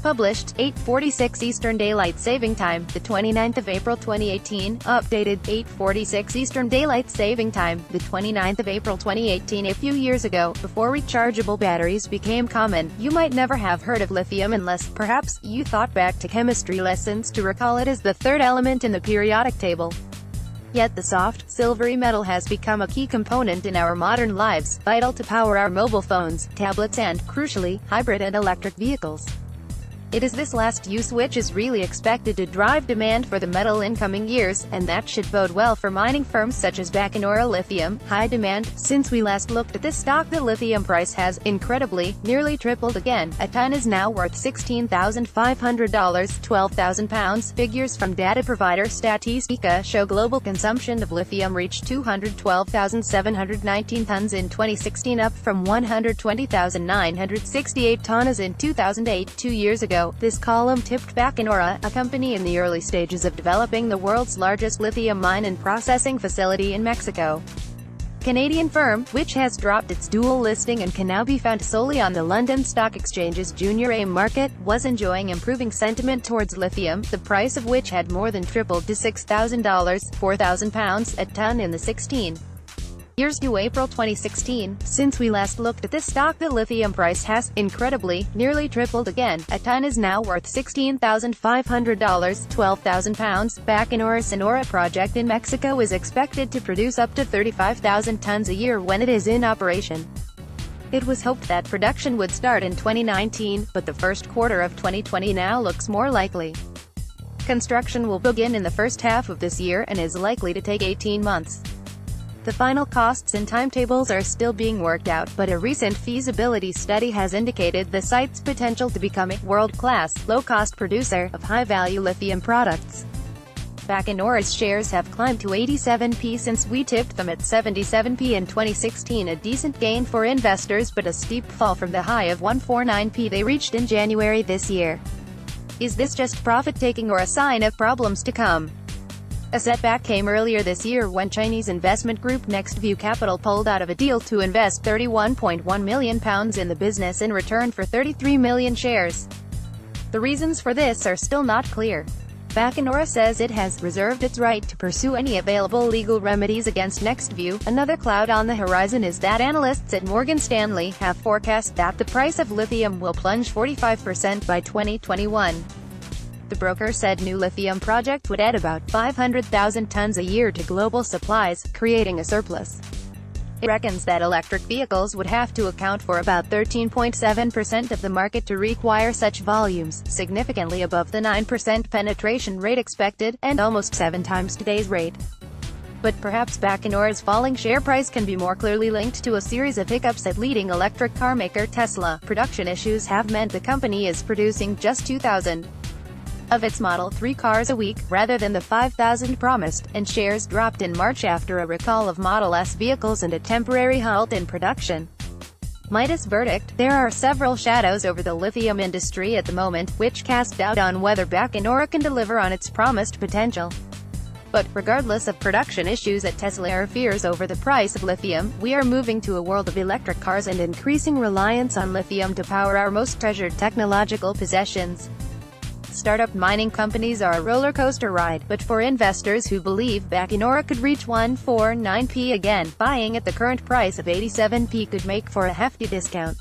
Published, 8:46 Eastern Daylight Saving Time, the 29th of April 2018. Updated, 8:46 Eastern Daylight Saving Time, the 29th of April 2018. A few years ago, before rechargeable batteries became common, you might never have heard of lithium unless, perhaps, you thought back to chemistry lessons to recall it as the third element in the periodic table. Yet the soft, silvery metal has become a key component in our modern lives, vital to power our mobile phones, tablets and, crucially, hybrid and electric vehicles. It is this last use which is really expected to drive demand for the metal in coming years, and that should bode well for mining firms such as Baconora Lithium. High demand. Since we last looked at this stock, the lithium price has, incredibly, nearly tripled again. A ton is now worth $16,500, 12,000 pounds. Figures from data provider Statistica show global consumption of lithium reached 212,719 tons in 2016, up from 120,968 tons in 2008, 2 years ago. This column tipped Baconora, a company in the early stages of developing the world's largest lithium mine and processing facility in Mexico. Canadian firm, which has dropped its dual listing and can now be found solely on the London Stock Exchange's Junior AIM market, was enjoying improving sentiment towards lithium, the price of which had more than tripled to $6,000, 4,000 pounds, a ton in the 16 years to April 2016. Since we last looked at this stock, the lithium price has, incredibly, nearly tripled again. A ton is now worth $16,500, 12,000 pounds. Baconora's Sonora project in Mexico is expected to produce up to 35,000 tons a year when it is in operation. It was hoped that production would start in 2019, but the first quarter of 2020 now looks more likely. Construction will begin in the first half of this year and is likely to take 18 months. The final costs and timetables are still being worked out, but a recent feasibility study has indicated the site's potential to become a world-class, low-cost producer of high-value lithium products. Baconora's shares have climbed to 87p since we tipped them at 77p in 2016, a decent gain for investors but a steep fall from the high of 149p they reached in January this year. Is this just profit-taking or a sign of problems to come? A setback came earlier this year when Chinese investment group Nextview Capital pulled out of a deal to invest £31.1 million in the business in return for 33 million shares. The reasons for this are still not clear. Baconora says it has reserved its right to pursue any available legal remedies against Nextview. Another cloud on the horizon is that analysts at Morgan Stanley have forecast that the price of lithium will plunge 45% by 2021. The broker said new lithium project would add about 500,000 tons a year to global supplies, creating a surplus. It reckons that electric vehicles would have to account for about 13.7% of the market to require such volumes, significantly above the 9% penetration rate expected, and almost 7 times today's rate. But perhaps Baconora's falling share price can be more clearly linked to a series of hiccups at leading electric car maker Tesla. Production issues have meant the company is producing just 2,000 of its Model 3 cars a week, rather than the 5,000 promised, and shares dropped in March after a recall of Model S vehicles and a temporary halt in production. MIDAS verdict. There are several shadows over the lithium industry at the moment, which cast doubt on whether Baconora can deliver on its promised potential. But, regardless of production issues at Tesla or fears over the price of lithium, we are moving to a world of electric cars and increasing reliance on lithium to power our most treasured technological possessions. Startup mining companies are a roller coaster ride, but for investors who believe Baconora could reach 149p again, buying at the current price of 87p could make for a hefty discount.